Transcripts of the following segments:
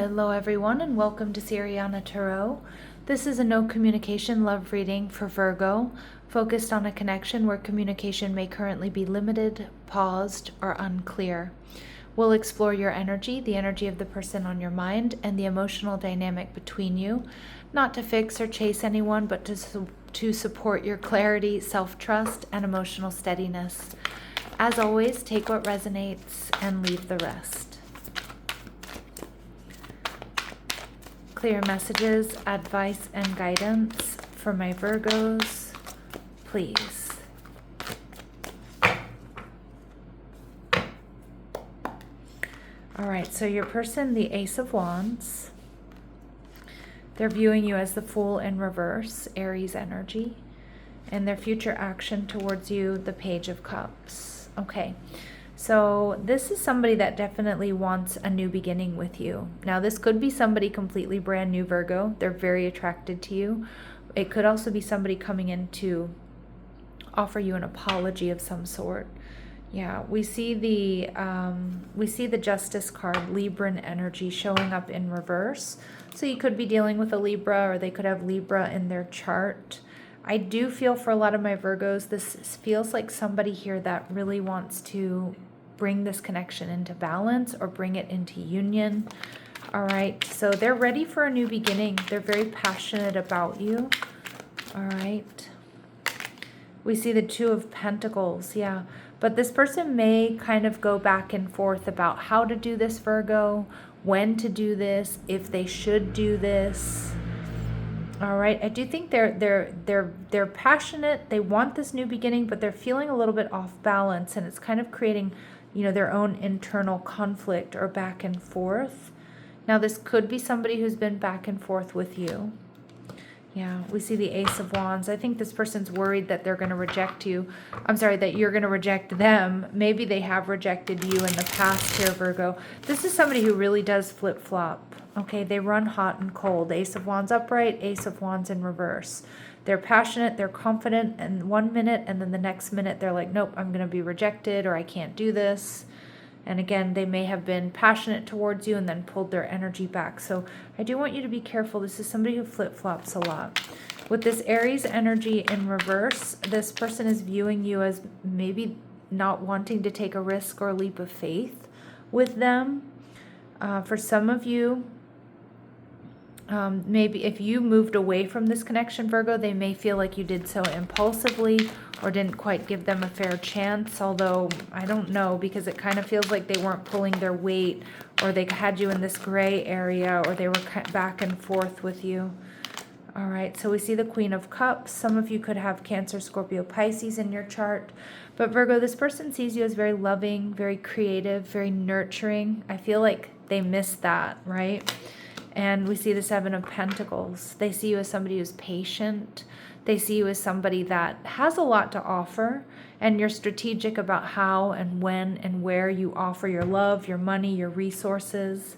Hello everyone and welcome to Siriana Tarot. This is a no communication love reading for Virgo, focused on a connection where communication may currently be limited, paused, or unclear. We'll explore your energy, the energy of the person on your mind, and the emotional dynamic between you, not to fix or chase anyone, but to support your clarity, self-trust, and emotional steadiness. As always, take what resonates and leave the rest. Clear messages, advice, and guidance for my Virgos, please. All right, so your person, the Ace of Wands, they're viewing you as the Fool in reverse, Aries energy, and their future action towards you, the Page of Cups. Okay. So this is somebody that definitely wants a new beginning with you. Now, this could be somebody completely brand new, Virgo. They're very attracted to you. It could also be somebody coming in to offer you an apology of some sort. Yeah, we see the Justice card, Libran energy, showing up in reverse. So you could be dealing with a Libra, or they could have Libra in their chart. I do feel for a lot of my Virgos, this feels like somebody here that really wants to bring this connection into balance or bring it into union. All right, so they're ready for a new beginning. They're very passionate about you. All right. We see the Two of Pentacles, yeah. But this person may kind of go back and forth about how to do this, Virgo, when to do this, if they should do this. All right, I do think they're passionate. They want this new beginning, but they're feeling a little bit off balance, and it's kind of creating, their own internal conflict or back and forth. Now, this could be somebody who's been back and forth with you. Yeah, we see the Ace of Wands. I think this person's worried that they're going to reject you. I'm sorry, that you're going to reject them. Maybe they have rejected you in the past here, Virgo. This is somebody who really does flip-flop. Okay, they run hot and cold. Ace of Wands upright, Ace of Wands in reverse. They're passionate, they're confident in 1 minute, and then the next minute they're like, nope, I'm going to be rejected, or I can't do this. And again, they may have been passionate towards you and then pulled their energy back. So I do want you to be careful. This is somebody who flip-flops a lot. With this Aries energy in reverse, this person is viewing you as maybe not wanting to take a risk or a leap of faith with them. For some of you, maybe if you moved away from this connection, Virgo, they may feel like you did so impulsively or didn't quite give them a fair chance, although I don't know, because it kind of feels like they weren't pulling their weight, or they had you in this gray area, or they were back and forth with you. All right, so we see the Queen of Cups. Some of you could have Cancer, Scorpio, Pisces in your chart. But Virgo, this person sees you as very loving, very creative, very nurturing. I feel like they miss that, right? And we see the Seven of Pentacles. They see you as somebody who's patient. They see you as somebody that has a lot to offer, and you're strategic about how and when and where you offer your love, your money, your resources.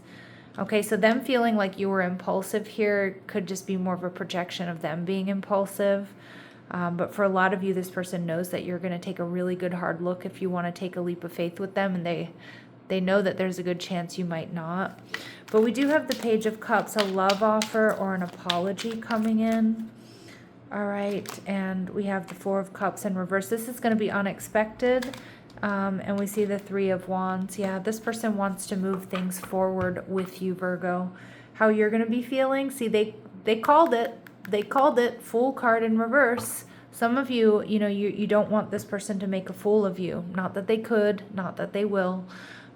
Okay, so them feeling like you were impulsive here could just be more of a projection of them being impulsive. But for a lot of you, this person knows that you're going to take a really good hard look if you want to take a leap of faith with them, and they know that there's a good chance you might not. But we do have the Page of Cups, a love offer or an apology coming in. All right, and we have the Four of Cups in reverse. This is going to be unexpected. And we see the Three of Wands. Yeah, this person wants to move things forward with you, Virgo. How you're going to be feeling? See, they called it. They called it. Fool card in reverse. Some of you, you don't want this person to make a fool of you. Not that they could, not that they will.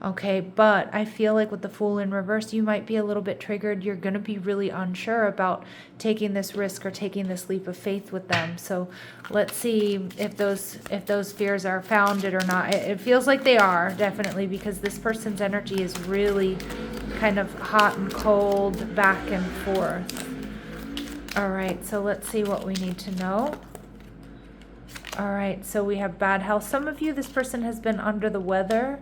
Okay, but I feel like with the Fool in reverse, you might be a little bit triggered. You're going to be really unsure about taking this risk or taking this leap of faith with them. So let's see if those fears are founded or not. It feels like they are, definitely, because this person's energy is really kind of hot and cold, back and forth. All right, so let's see what we need to know. All right, so we have bad health. Some of you, this person has been under the weather.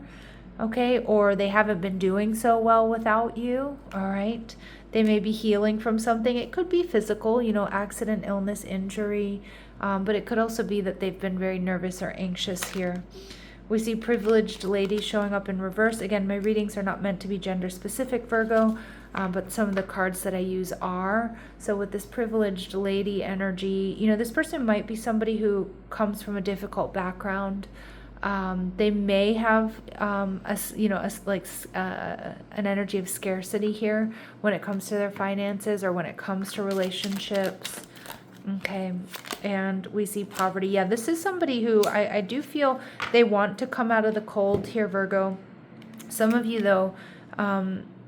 Okay, or they haven't been doing so well without you, all right? They may be healing from something. It could be physical, accident, illness, injury, but it could also be that they've been very nervous or anxious here. We see privileged lady showing up in reverse. Again, my readings are not meant to be gender specific, Virgo. but some of the cards that I use are. So with this privileged lady energy, you know, this person might be somebody who comes from a difficult background. They may have an energy of scarcity here when it comes to their finances or when it comes to relationships. Okay, and we see poverty. Yeah, this is somebody who I do feel they want to come out of the cold here, Virgo. Some of you, though,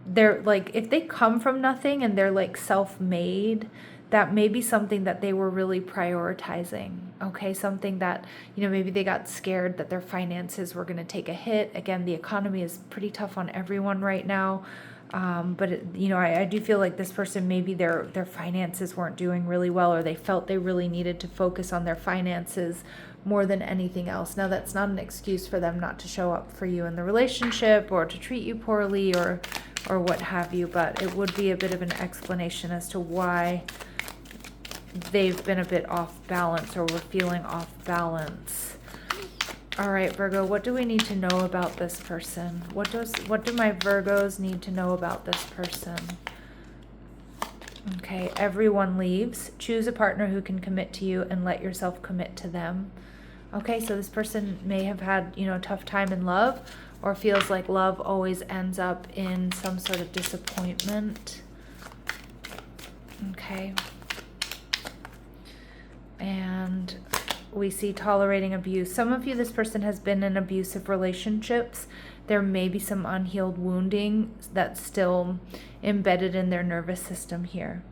they're like, if they come from nothing and they're like self-made, that may be something that they were really prioritizing. Okay, something that, you know, maybe they got scared that their finances were going to take a hit. Again, the economy is pretty tough on everyone right now. But I do feel like this person, maybe their finances weren't doing really well, or they felt they really needed to focus on their finances more than anything else. Now, that's not an excuse for them not to show up for you in the relationship or to treat you poorly or what have you, but it would be a bit of an explanation as to why they've been a bit off balance or were feeling off balance. All right, Virgo, what do we need to know about this person? What do my Virgos need to know about this person? Okay, everyone leaves. Choose a partner who can commit to you and let yourself commit to them. Okay, so this person may have had, a tough time in love, or feels like love always ends up in some sort of disappointment. Okay. And we see tolerating abuse. Some of you, this person has been in abusive relationships. There may be some unhealed wounding that's still embedded in their nervous system here.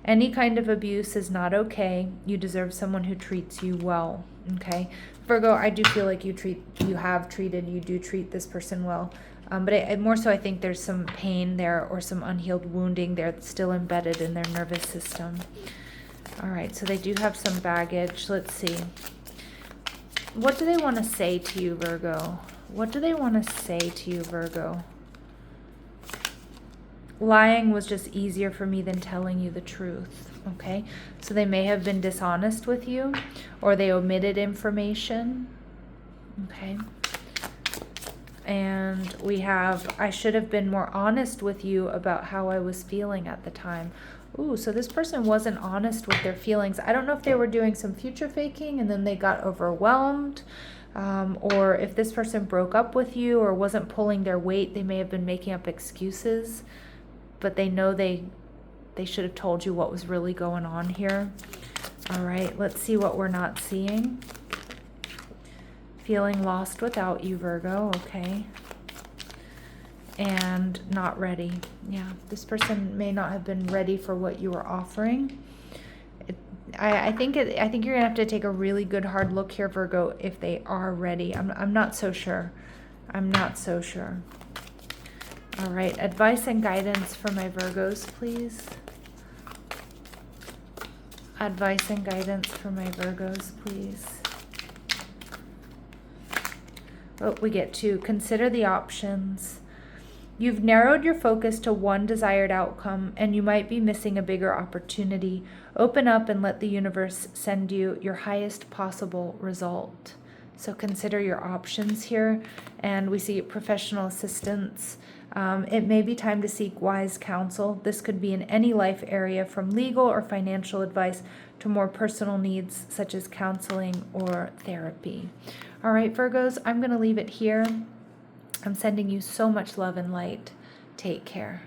Any kind of abuse is not okay. You deserve someone who treats you well. Okay, Virgo, I do feel like you do treat this person well. But more so, I think there's some pain there or some unhealed wounding there that's still embedded in their nervous system. All right, so they do have some baggage. Let's see. What do they want to say to you, Virgo? What do they want to say to you, Virgo? Lying was just easier for me than telling you the truth. Okay, so they may have been dishonest with you, or they omitted information. Okay. And we have, I should have been more honest with you about how I was feeling at the time. Ooh, so this person wasn't honest with their feelings. I don't know if they were doing some future faking and then they got overwhelmed, or if this person broke up with you or wasn't pulling their weight, they may have been making up excuses, but they know they should have told you what was really going on here. All right, let's see what we're not seeing. Feeling lost without you, Virgo, okay. And not ready. Yeah, this person may not have been ready for what you were offering. I think you're gonna have to take a really good hard look here, Virgo, if they are ready. I'm not so sure. I'm not so sure. All right, advice and guidance for my Virgos, please. Advice and guidance for my Virgos, please. Oh, we get to consider the options. You've narrowed your focus to one desired outcome, and you might be missing a bigger opportunity. Open up and let the universe send you your highest possible result. So consider your options here, and we see professional assistance. It may be time to seek wise counsel. This could be in any life area, from legal or financial advice to more personal needs such as counseling or therapy. All right, Virgos, I'm going to leave it here. I'm sending you so much love and light. Take care.